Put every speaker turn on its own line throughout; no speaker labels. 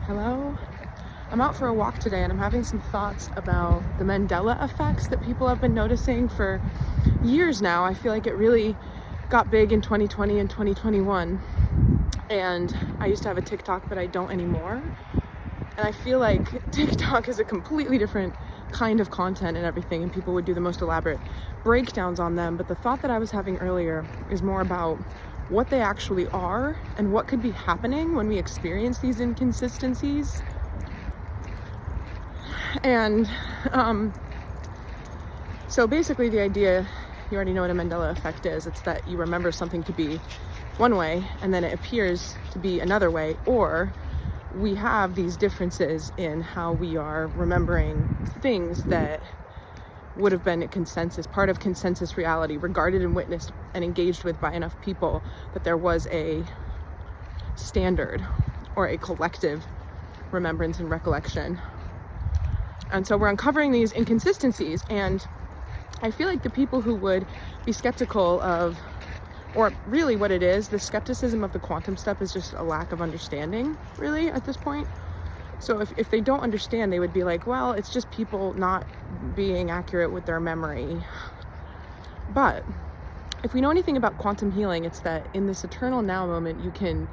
Hello. I'm out for a walk today and I'm having some thoughts about the Mandela effects that people have been noticing for years now. I feel like it really got big in 2020 and 2021. And I used to have a TikTok, but I don't anymore. And I feel like TikTok is a completely different kind of content and everything, and people would do the most elaborate breakdowns on them. But the thought that I was having earlier is more about what they actually are and what could be happening when we experience these inconsistencies. And so basically the idea, you already know what a Mandela effect is. It's that you remember something to be one way and then it appears to be another way, or we have these differences in how we are remembering things that would have been a consensus, part of consensus reality, regarded and witnessed and engaged with by enough people that there was a standard or a collective remembrance and recollection. And so we're uncovering these inconsistencies, and I feel like the people who would be skeptical of, or really what it is, the skepticism of the quantum step is just a lack of understanding, really, at this point. So if they don't understand, they would be like, well, it's just people not being accurate with their memory. But if we know anything about quantum healing, it's that in this eternal now moment, you can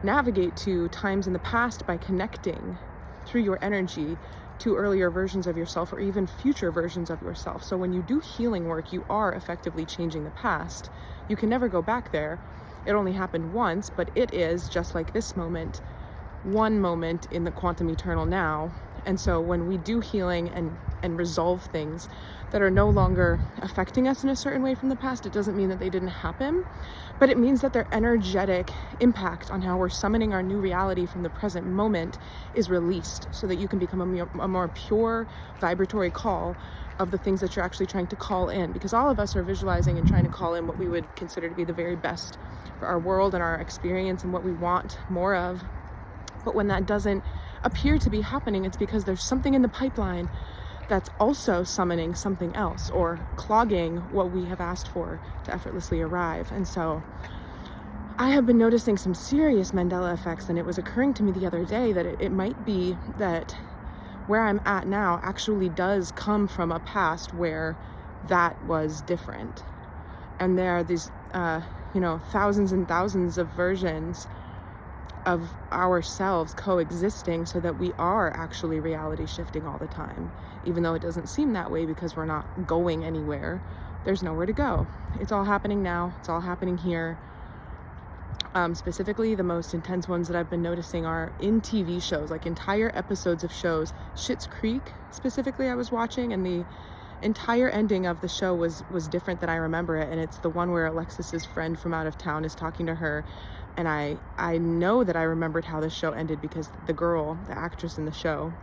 navigate to times in the past by connecting through your energy to earlier versions of yourself or even future versions of yourself. So when you do healing work, you are effectively changing the past. You can never go back there. It only happened once, but it is, just like this moment, one moment in the quantum eternal now. And so when we do healing and resolve things that are no longer affecting us in a certain way from the past, it doesn't mean that they didn't happen, but it means that their energetic impact on how we're summoning our new reality from the present moment is released, so that you can become a more pure vibratory call of the things that you're actually trying to call in. Because all of us are visualizing and trying to call in what we would consider to be the very best for our world and our experience and what we want more of. But when that doesn't appear to be happening, it's because there's something in the pipeline that's also summoning something else or clogging what we have asked for to effortlessly arrive. And so I have been noticing some serious Mandela effects, and it was occurring to me the other day that it might be that where I'm at now actually does come from a past where that was different. And there are these, thousands and thousands of versions of ourselves coexisting, so that we are actually reality shifting all the time, even though it doesn't seem that way because we're not going anywhere. There's nowhere to go. It's all happening now. It's all happening here. Specifically, the most intense ones that I've been noticing are in TV shows, like entire episodes of shows. Schitt's Creek, specifically, I was watching, and the entire ending of the show was different than I remember it. And it's the one where Alexis's friend from out of town is talking to her. And I know that I remembered how the show ended because the girl, the actress in the show,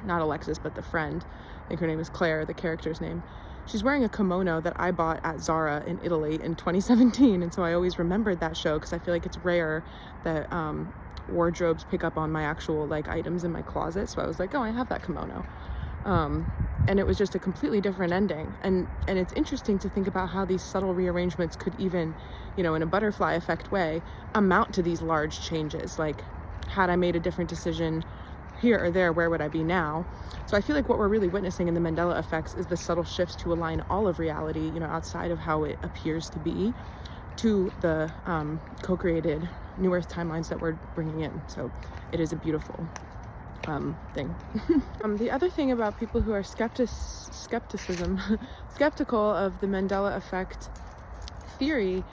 not Alexis, but the friend, I think her name is Claire, the character's name, she's wearing a kimono that I bought at Zara in Italy in 2017. And so I always remembered that show because I feel like it's rare that wardrobes pick up on my actual items in my closet. So I was like, oh, I have that kimono. And it was just a completely different ending. And it's interesting to think about how these subtle rearrangements could even, in a butterfly effect way, amount to these large changes. Like, had I made a different decision here or there, where would I be now? So I feel like what we're really witnessing in the Mandela effects is the subtle shifts to align all of reality, outside of how it appears to be, to the co-created New Earth timelines that we're bringing in. So it is a beautiful thing. The other thing about people who are skeptical of the Mandela effect theory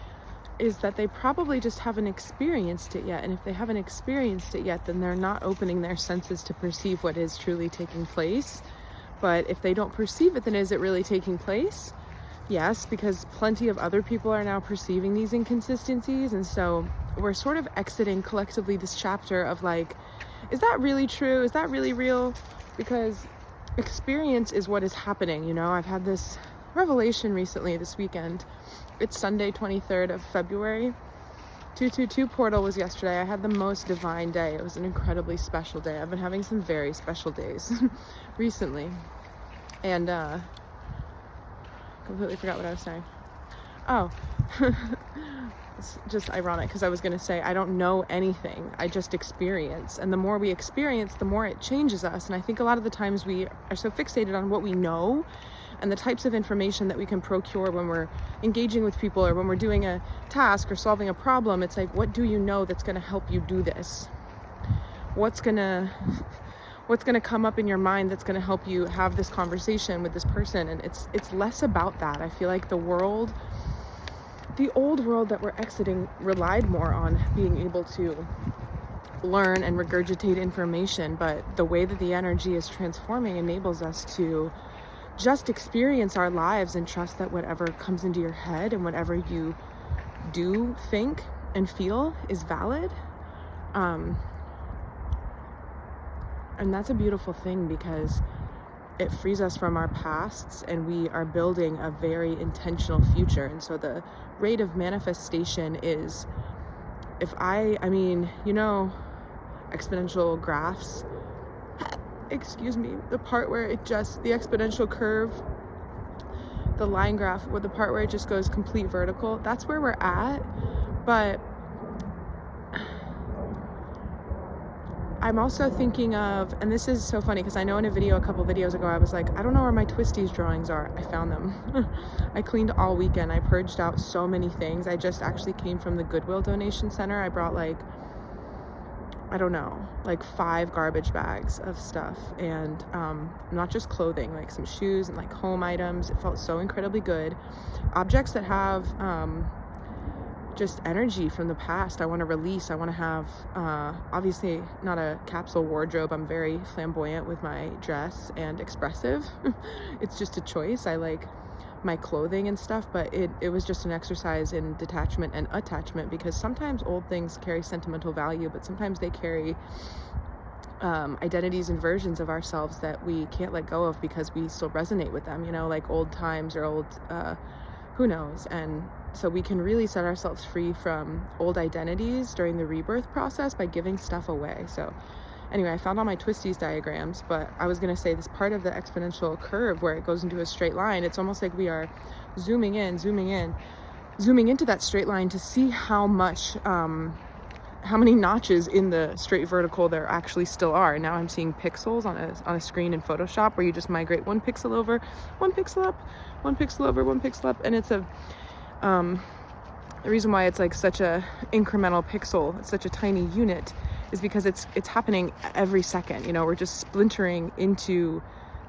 is that they probably just haven't experienced it yet. And if they haven't experienced it yet, then they're not opening their senses to perceive what is truly taking place. But if they don't perceive it, then is it really taking place? Yes, because plenty of other people are now perceiving these inconsistencies. And so we're sort of exiting collectively this chapter of is that really true? Is that really real? Because experience is what is happening. I've had this revelation recently this weekend. It's Sunday, 23rd of February. 222 portal was yesterday. I had the most divine day. It was an incredibly special day. I've been having some very special days recently. And completely forgot what I was saying. Oh, It's just ironic because I was going to say I don't know anything, I just experience, and the more we experience, the more it changes us. And I think a lot of the times we are so fixated on what we know and the types of information that we can procure when we're engaging with people or when we're doing a task or solving a problem. It's like, what do you know that's going to help you do this? What's going to come up in your mind that's going to help you have this conversation with this person? And it's less about that. I feel like the old world that we're exiting relied more on being able to learn and regurgitate information, but the way that the energy is transforming enables us to just experience our lives and trust that whatever comes into your head and whatever you do think and feel is valid. And that's a beautiful thing because it frees us from our pasts and we are building a very intentional future. And so the rate of manifestation is, exponential graphs, the part where the exponential curve, the line graph, or the part where it just goes complete vertical, that's where we're at. But I'm also thinking of, and this is so funny because I know in a video a couple videos ago I was like, I don't know where my Twisties drawings are. I found them. I cleaned all weekend. I purged out so many things. I just actually came from the Goodwill donation center. I brought 5 garbage bags of stuff, and not just clothing, like some shoes and like home items. It felt so incredibly good. Objects that have just energy from the past I want to release. I want to have obviously not a capsule wardrobe. I'm very flamboyant with my dress and expressive. It's just a choice. I like my clothing and stuff, but it was just an exercise in detachment and attachment, because sometimes old things carry sentimental value, but sometimes they carry identities and versions of ourselves that we can't let go of because we still resonate with them, like old times or old who knows. And so we can really set ourselves free from old identities during the rebirth process by giving stuff away. So anyway, I found all my Twisties diagrams, but I was going to say this part of the exponential curve where it goes into a straight line, it's almost like we are zooming into that straight line to see how many notches in the straight vertical there actually still are. And now I'm seeing pixels on a screen in Photoshop where you just migrate 1 pixel over, 1 pixel up, 1 pixel over, 1 pixel up. And it's the reason why it's like such a incremental pixel, it's such a tiny unit, is because it's happening every second. We're just splintering into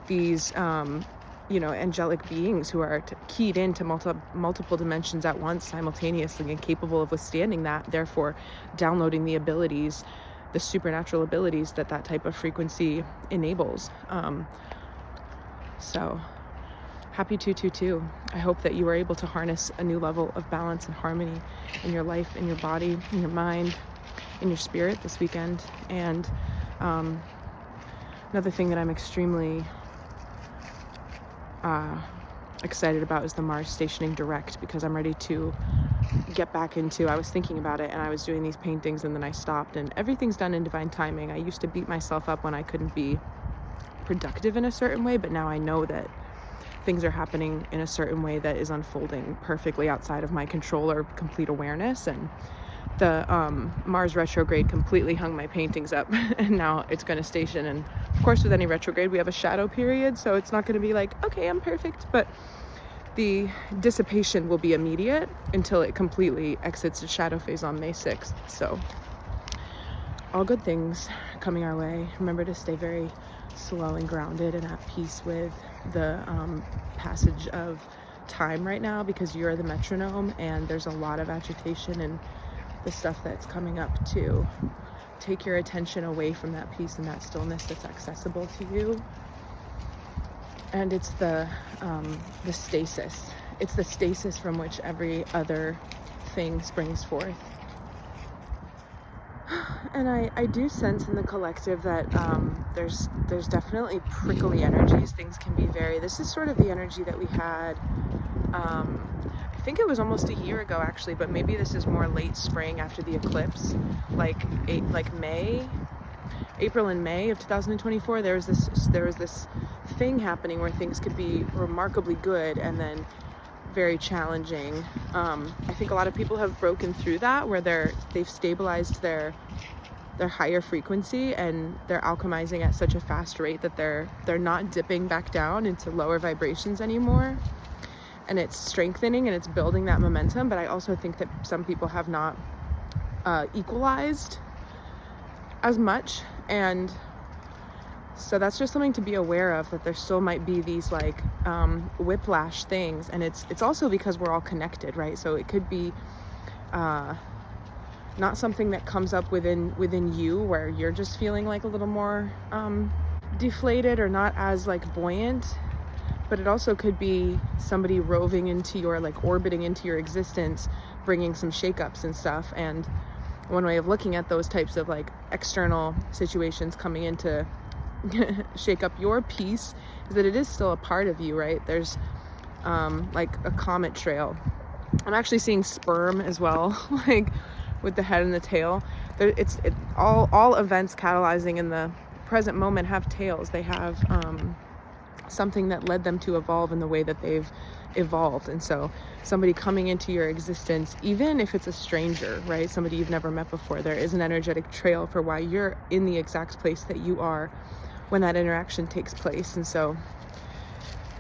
these angelic beings who are keyed into multiple dimensions at once simultaneously and capable of withstanding that, therefore downloading the abilities, the supernatural abilities that type of frequency enables. So happy 222. I hope that you are able to harness a new level of balance and harmony in your life, in your body, in your mind, in your spirit this weekend. And another thing that I'm extremely excited about is the Mars stationing direct, because I'm ready to get back into, I was thinking about it and I was doing these paintings and then I stopped, and everything's done in divine timing. I used to beat myself up when I couldn't be productive in a certain way, but now I know that things are happening in a certain way that is unfolding perfectly outside of my control or complete awareness. And the Mars retrograde completely hung my paintings up and now it's going to station. And of course, with any retrograde, we have a shadow period, so it's not going to be like, okay, I'm perfect, but the dissipation will be immediate until it completely exits the shadow phase on May 6th. So all good things coming our way. Remember to stay very slow and grounded and at peace with the passage of time right now, because you're the metronome and there's a lot of agitation and the stuff that's coming up to take your attention away from that peace and that stillness that's accessible to you. And it's the stasis. It's the stasis from which every other thing springs forth. And I do sense in the collective that there's definitely prickly energies. Things can be this is sort of the energy that we had, I think it was almost a year ago actually, but maybe this is more late spring after the eclipse, like April and May of 2024. There was this thing happening where things could be remarkably good and then very challenging. I think a lot of people have broken through that, where they've stabilized their higher frequency, and they're alchemizing at such a fast rate that they're not dipping back down into lower vibrations anymore. And it's strengthening and it's building that momentum. But I also think that some people have not equalized as much, and so that's just something to be aware of, that there still might be these like whiplash things. And it's also because we're all connected, right? So it could be not something that comes up within you, where you're just feeling like a little more deflated or not as like buoyant, but it also could be somebody roving into your, like orbiting into your existence, bringing some shakeups and stuff. And one way of looking at those types of like external situations coming in to shake up your peace is that it is still a part of you, right? There's like a comet trail. I'm actually seeing sperm as well, like with the head and the tail. All events catalyzing in the present moment have tails. They have something that led them to evolve in the way that they've evolved. And so somebody coming into your existence, even if it's a stranger, right, somebody you've never met before, there is an energetic trail for why you're in the exact place that you are when that interaction takes place. And so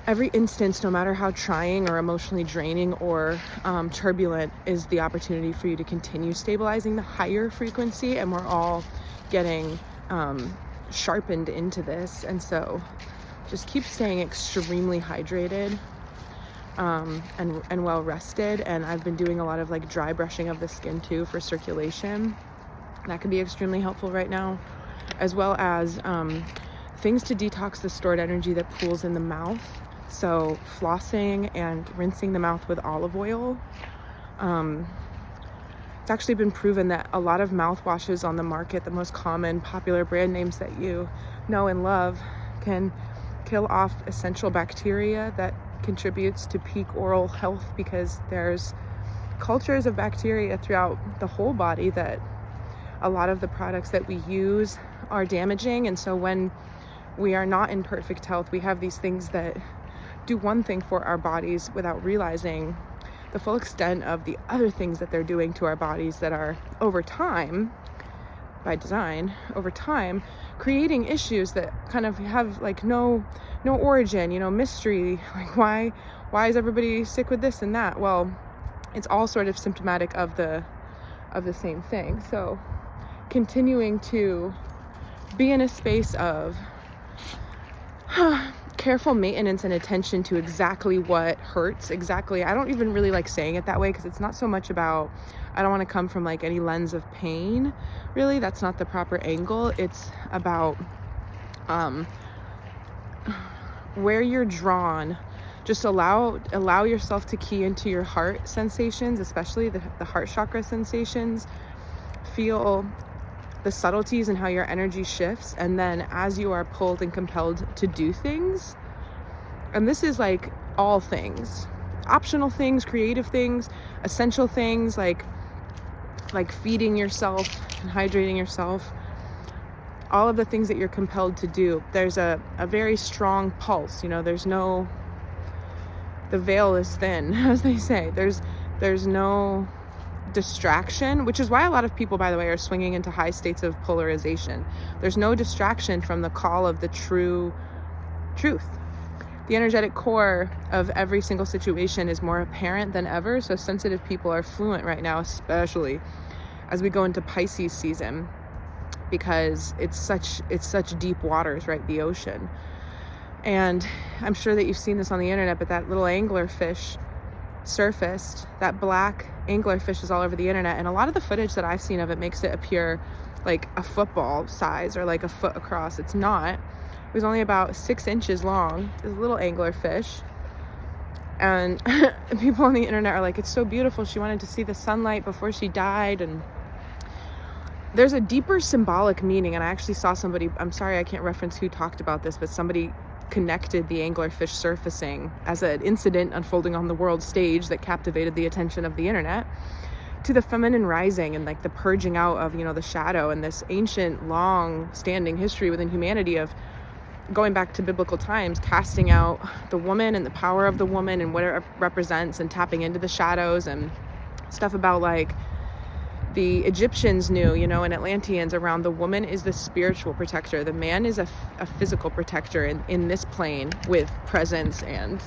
every instance, no matter how trying or emotionally draining or turbulent, is the opportunity for you to continue stabilizing the higher frequency. And we're all getting sharpened into this. And so just keep staying extremely hydrated and well rested. And I've been doing a lot of like dry brushing of the skin too for circulation. That can be extremely helpful right now, as well as things to detox the stored energy that pools in the mouth. So flossing and rinsing the mouth with olive oil. It's actually been proven that a lot of mouthwashes on the market, the most common popular brand names that you know and love, can kill off essential bacteria that contributes to peak oral health, because there's cultures of bacteria throughout the whole body that a lot of the products that we use are damaging. And so when we are not in perfect health, we have these things that do one thing for our bodies without realizing the full extent of the other things that they're doing to our bodies, that are over time, by design, over time, creating issues that kind of have like no origin, mystery. Like why is everybody sick with this and that? Well, it's all sort of symptomatic of the same thing. So continuing to be in a space of careful maintenance and attention to exactly what hurts. Exactly. I don't even really like saying it that way, because it's not so much about, I don't want to come from like any lens of pain, really. That's not the proper angle. It's about where you're drawn. Just allow yourself to key into your heart sensations, especially the heart chakra sensations. Feel the subtleties and how your energy shifts. And then as you are pulled and compelled to do things, and this is like all things, optional things, creative things, essential things, like feeding yourself and hydrating yourself, all of the things that you're compelled to do, there's a very strong pulse. The veil is thin, as they say. There's no distraction, which is why a lot of people, by the way, are swinging into high states of polarization. There's no distraction from the call of the true truth. The energetic core of every single situation is more apparent than ever. So sensitive people are fluent right now, especially as we go into Pisces season, because it's such deep waters, right? The ocean. And I'm sure that you've seen this on the internet, but that little anglerfish surfaced. That black anglerfish is all over the internet, and a lot of the footage that I've seen of it makes it appear like a football size, or like a foot across. It's not. It was only about 6 inches long. This little anglerfish. And people on the internet are like, it's so beautiful, she wanted to see the sunlight before she died. And there's a deeper symbolic meaning. And I actually saw somebody, I'm sorry I can't reference who talked about this, but somebody connected the anglerfish surfacing as an incident unfolding on the world stage that captivated the attention of the internet to the feminine rising and like the purging out of, the shadow, and this ancient, long standing history within humanity of going back to biblical times, casting out the woman and the power of the woman and what it represents, and tapping into the shadows, and stuff about like the Egyptians knew, and Atlanteans around, the woman is the spiritual protector. The man is a physical protector in this plane with presence and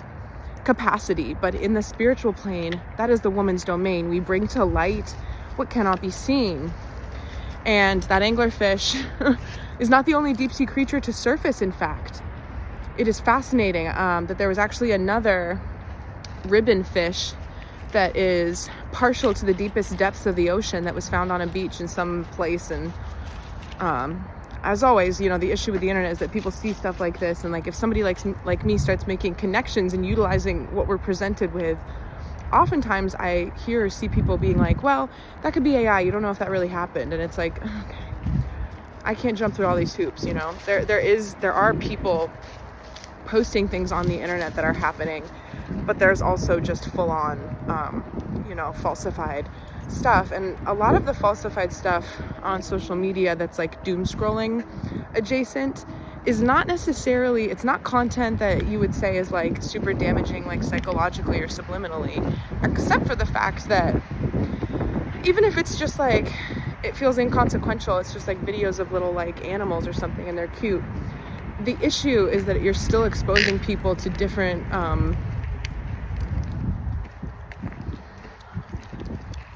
capacity. But in the spiritual plane, that is the woman's domain. We bring to light what cannot be seen. And that anglerfish is not the only deep sea creature to surface, in fact. It is fascinating that there was actually another ribbon fish that is partial to the deepest depths of the ocean that was found on a beach in some place. And as always, the issue with the internet is that people see stuff like this, and like if somebody like me starts making connections and utilizing what we're presented with, oftentimes I hear or see people being like, well, that could be AI, you don't know if that really happened. And it's like, okay, I can't jump through all these hoops. There are people posting things on the internet that are happening, but there's also just full on falsified stuff. And a lot of the falsified stuff on social media that's like doom scrolling adjacent is not necessarily, it's not content that you would say is like super damaging, like psychologically or subliminally, except for the fact that even if it's just like, it feels inconsequential, it's just like videos of little like animals or something and they're cute. The issue is that you're still exposing people to different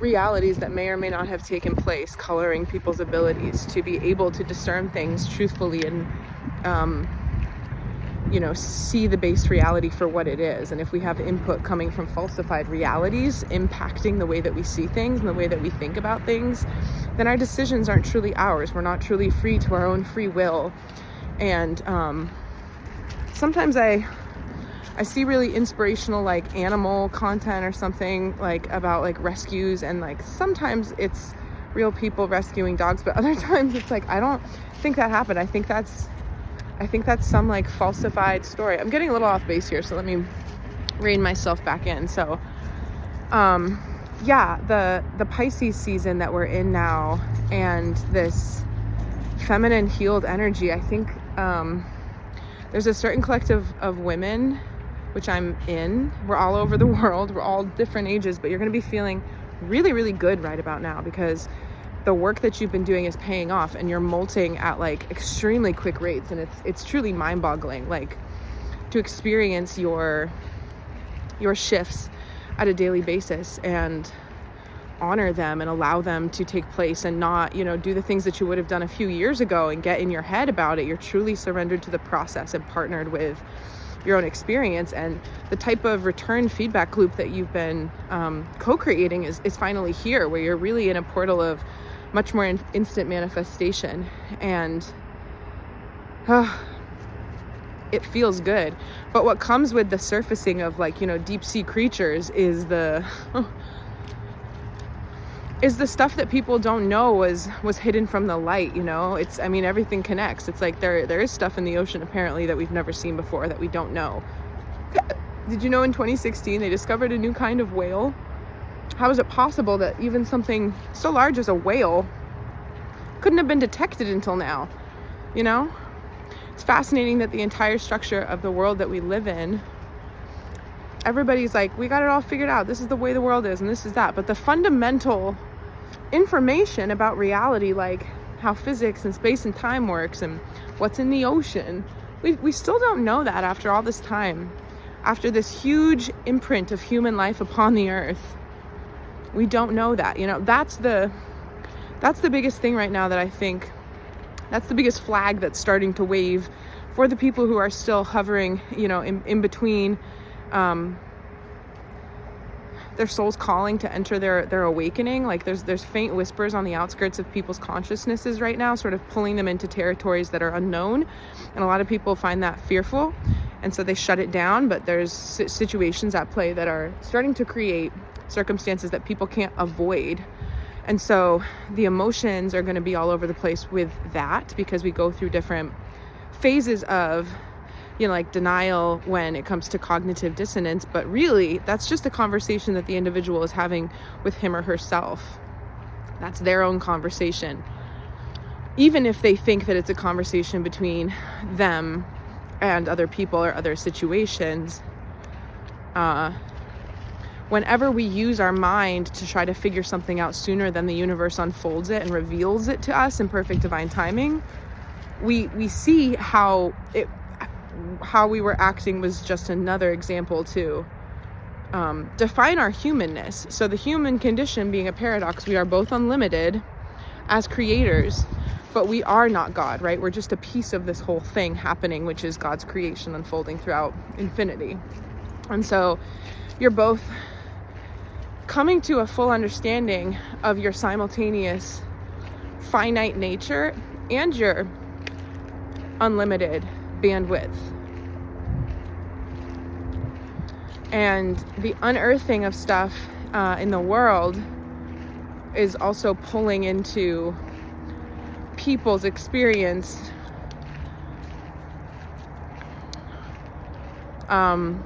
realities that may or may not have taken place, coloring people's abilities to be able to discern things truthfully and see the base reality for what it is. And if we have input coming from falsified realities impacting the way that we see things and the way that we think about things, then our decisions aren't truly ours. We're not truly free to our own free will. And sometimes I see really inspirational like animal content or something like about like rescues, and like sometimes it's real people rescuing dogs, but other times it's like, I don't think that happened. I think that's some like falsified story. I'm getting a little off base here, so let me rein myself back in. So the Pisces season that we're in now, and this feminine healed energy, I think there's a certain collective of women, which I'm in. We're all over the world, we're all different ages, but you're going to be feeling really, really good right about now, because the work that you've been doing is paying off, and you're molting at like extremely quick rates. And it's truly mind-boggling, like to experience your shifts at a daily basis and honor them and allow them to take place, and not, do the things that you would have done a few years ago and get in your head about it. You're truly surrendered to the process and partnered with your own experience, and the type of return feedback loop that you've been co-creating is finally here, where you're really in a portal of much more instant manifestation. And it feels good. But what comes with the surfacing of like, deep sea creatures is the stuff that people don't know was hidden from the light. Everything connects. It's like there is stuff in the ocean apparently that we've never seen before that we don't know. Did you know in 2016 they discovered a new kind of whale? How is it possible that even something so large as a whale couldn't have been detected until now? It's fascinating that the entire structure of the world that we live in, everybody's like, we got it all figured out, this is the way the world is and this is that, but the fundamental information about reality, like how physics and space and time works and what's in the ocean, we still don't know that after all this time, after this huge imprint of human life upon the earth. We don't know that. That's the biggest thing right now that I think, that's the biggest flag that's starting to wave for the people who are still hovering, in between their soul's calling to enter their awakening. Like there's faint whispers on the outskirts of people's consciousnesses right now, sort of pulling them into territories that are unknown. And a lot of people find that fearful, and so they shut it down. But there's situations at play that are starting to create circumstances that people can't avoid. And so the emotions are going to be all over the place with that, because we go through different phases of, like denial when it comes to cognitive dissonance. But really, that's just a conversation that the individual is having with him or herself. That's their own conversation. Even if they think that it's a conversation between them and other people or other situations, whenever we use our mind to try to figure something out sooner than the universe unfolds it and reveals it to us in perfect divine timing, we see how we were acting was just another example to define our humanness. So the human condition being a paradox, we are both unlimited as creators, but we are not God, right? We're just a piece of this whole thing happening, which is God's creation unfolding throughout infinity. And so you're both coming to a full understanding of your simultaneous finite nature and your unlimited bandwidth. And the unearthing of stuff in the world is also pulling into people's experience. I'm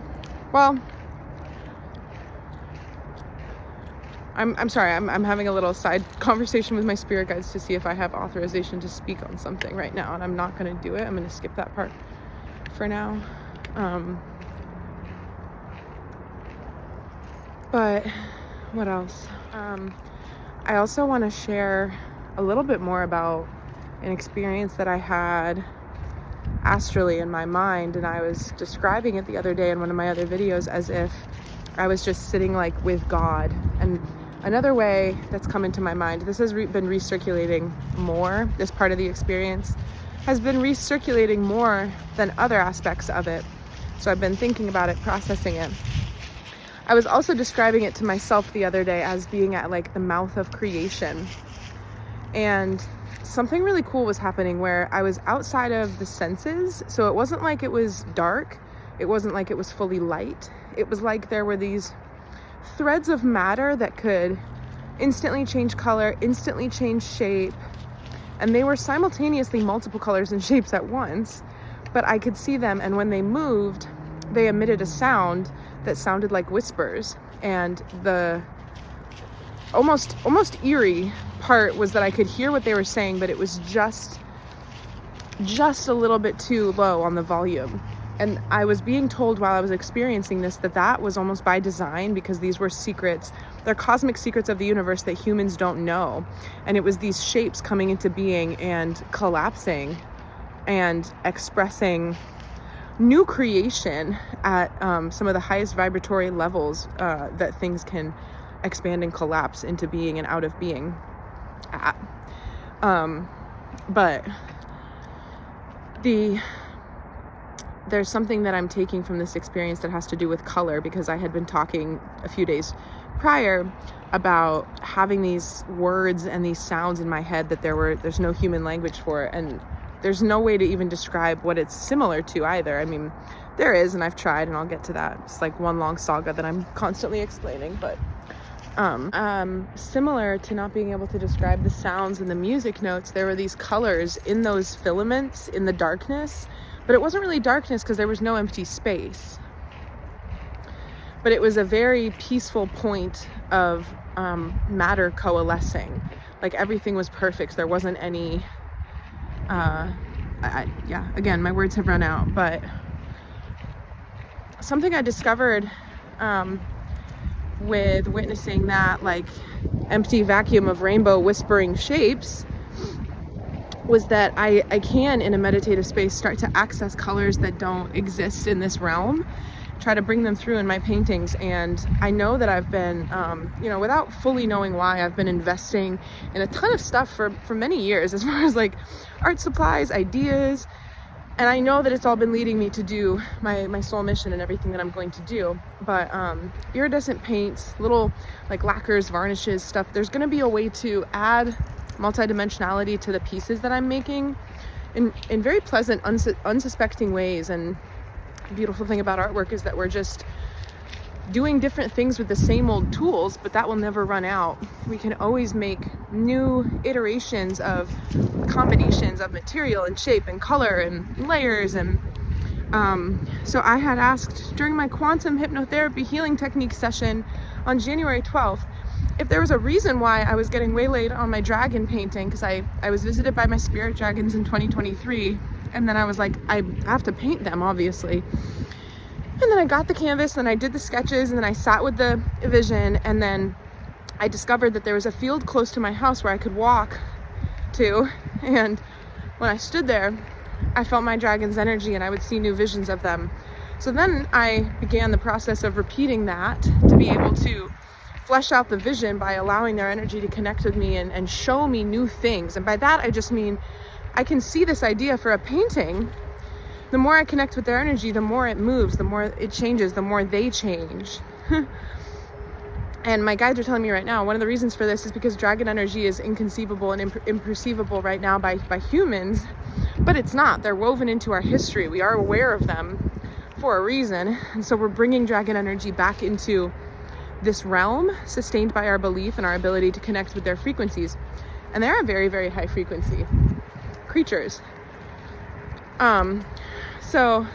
sorry, I'm having a little side conversation with my spirit guides to see if I have authorization to speak on something right now, and I'm not going to do it. I'm going to skip that part for now. But what else? I also want to share a little bit more about an experience that I had astrally in my mind, and I was describing it the other day in one of my other videos as if I was just sitting like with God. And another way that's come into my mind, this has been recirculating more, this part of the experience has been recirculating more than other aspects of it. So I've been thinking about it, processing it. I was also describing it to myself the other day as being at like the mouth of creation. And something really cool was happening where I was outside of the senses. So it wasn't like it was dark. It wasn't like it was fully light. It was like there were these threads of matter that could instantly change color, instantly change shape. And they were simultaneously multiple colors and shapes at once. But I could see them, and when they moved, they emitted a sound that sounded like whispers. And the almost eerie part was that I could hear what they were saying, but it was just a little bit too low on the volume. And I was being told while I was experiencing this that was almost by design, because these were secrets. They're cosmic secrets of the universe that humans don't know. And it was these shapes coming into being and collapsing and expressing new creation at some of the highest vibratory levels that things can expand and collapse into being and out of being at. But there's something that I'm taking from this experience that has to do with color, because I had been talking a few days prior about having these words and these sounds in my head that there's no human language for, and there's no way to even describe what it's similar to either. I mean, there is, and I've tried, and I'll get to that. It's like one long saga that I'm constantly explaining, but similar to not being able to describe the sounds and the music notes, there were these colors in those filaments in the darkness, but it wasn't really darkness because there was no empty space. But it was a very peaceful point of matter coalescing. Like everything was perfect. There wasn't any again, my words have run out, but something I discovered with witnessing that like empty vacuum of rainbow whispering shapes was that I can, in a meditative space, start to access colors that don't exist in this realm, try to bring them through in my paintings. And I know that I've been, without fully knowing why, I've been investing in a ton of stuff for many years, as far as like art supplies, ideas. And I know that it's all been leading me to do my soul mission and everything that I'm going to do. But iridescent paints, little like lacquers, varnishes, stuff, there's going to be a way to add multidimensionality to the pieces that I'm making in very pleasant, unsuspecting ways. And the beautiful thing about artwork is that we're just doing different things with the same old tools, but that will never run out. We can always make new iterations of combinations of material and shape and color and layers. And so I had asked during my quantum hypnotherapy healing technique session on January 12th if there was a reason why I was getting waylaid on my dragon painting, because I was visited by my spirit dragons in 2023 And then I was like, I have to paint them, obviously. And then I got the canvas and I did the sketches, and then I sat with the vision, and then I discovered that there was a field close to my house where I could walk to. And when I stood there, I felt my dragon's energy and I would see new visions of them. So then I began the process of repeating that to be able to flesh out the vision by allowing their energy to connect with me and show me new things. And by that, I just mean I can see this idea for a painting. The more I connect with their energy, the more it moves, the more it changes, the more they change. And my guides are telling me right now, one of the reasons for this is because dragon energy is inconceivable and imperceivable right now by humans, but it's not. They're woven into our history. We are aware of them for a reason. And so we're bringing dragon energy back into this realm, sustained by our belief and our ability to connect with their frequencies. And they're a very, very high frequency creatures. So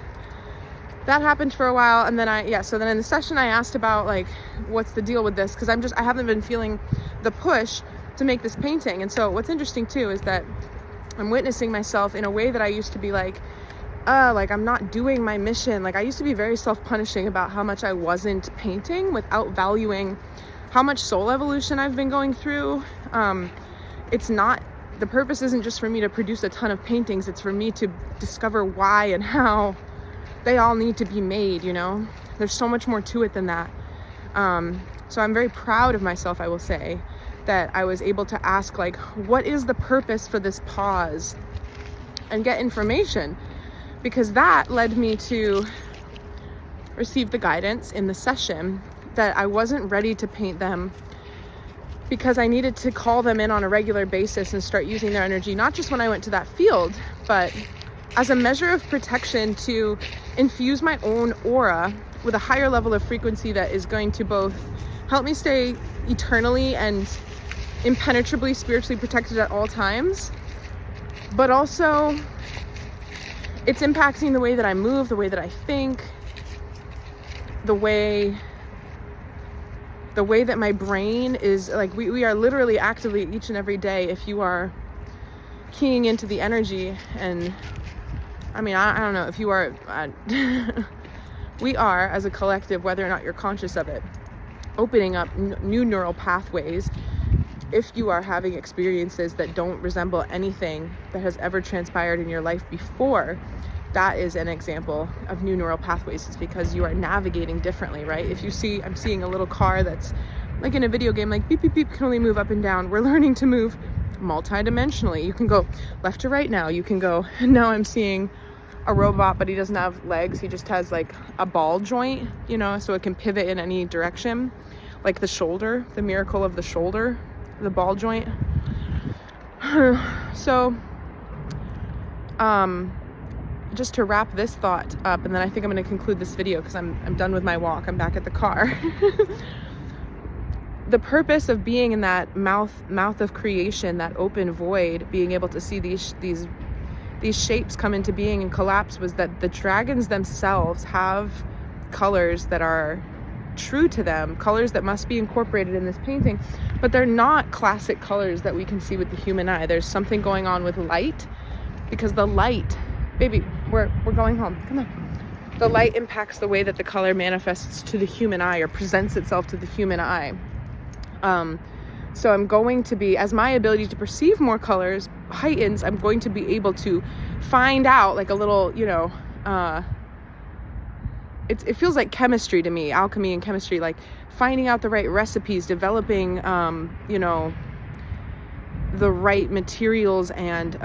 that happened for a while, and then so then in the session I asked about like, what's the deal with this? Because I haven't been feeling the push to make this painting. And so what's interesting too is that I'm witnessing myself in a way that I used to be like I'm not doing my mission. Like I used to be very self-punishing about how much I wasn't painting without valuing how much soul evolution I've been going through. The purpose isn't just for me to produce a ton of paintings, it's for me to discover why and how they all need to be made, you know? There's so much more to it than that. So I'm very proud of myself, I will say, that I was able to ask, like, what is the purpose for this pause? And get information. Because that led me to receive the guidance in the session that I wasn't ready to paint them, because I needed to call them in on a regular basis and start using their energy, not just when I went to that field, but as a measure of protection to infuse my own aura with a higher level of frequency that is going to both help me stay eternally and impenetrably spiritually protected at all times, but also it's impacting the way that I move, the way that I think, the way that my brain is, like, we are literally actively each and every day, if you are keying into the energy, and I mean, I don't know if you are, we are as a collective, whether or not you're conscious of it, opening up new neural pathways. If you are having experiences that don't resemble anything that has ever transpired in your life before, that is an example of new neural pathways. It's because you are navigating differently, right? If you see, I'm seeing a little car that's like in a video game, like beep, beep, beep, can only move up and down. We're learning to move multidimensionally. You can go left to right now. You can go, now I'm seeing a robot, but he doesn't have legs. He just has like a ball joint, you know, so it can pivot in any direction. Like the shoulder, the miracle of the shoulder, the ball joint. So, just to wrap this thought up, and then I think I'm going to conclude this video because I'm done with my walk. I'm back at the car. The purpose of being in that mouth of creation, that open void, being able to see these shapes come into being and collapse, was that the dragons themselves have colors that are true to them, colors that must be incorporated in this painting, but they're not classic colors that we can see with the human eye. There's something going on with light, because the light, baby, we're going home, come on. The light impacts the way that the color manifests to the human eye or presents itself to the human eye. So I'm going to be, as my ability to perceive more colors heightens, I'm going to be able to find out, like a little, you know, it feels like chemistry to me, alchemy and chemistry, like finding out the right recipes, developing, you know, the right materials and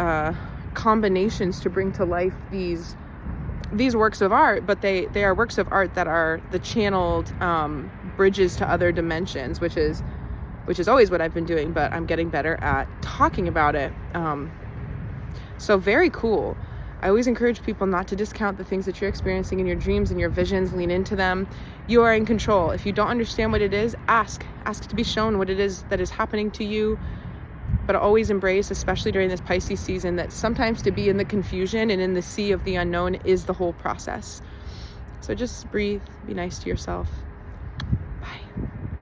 combinations to bring to life these works of art. But they are works of art that are the channeled bridges to other dimensions, which is always what I've been doing, but I'm getting better at talking about it. So very cool. I always encourage people not to discount the things that you're experiencing in your dreams and your visions. Lean into them. You are in control. If you don't understand what it is, ask to be shown what it is that is happening to you. But always embrace, especially during this Pisces season, that sometimes to be in the confusion and in the sea of the unknown is the whole process. So just breathe, be nice to yourself.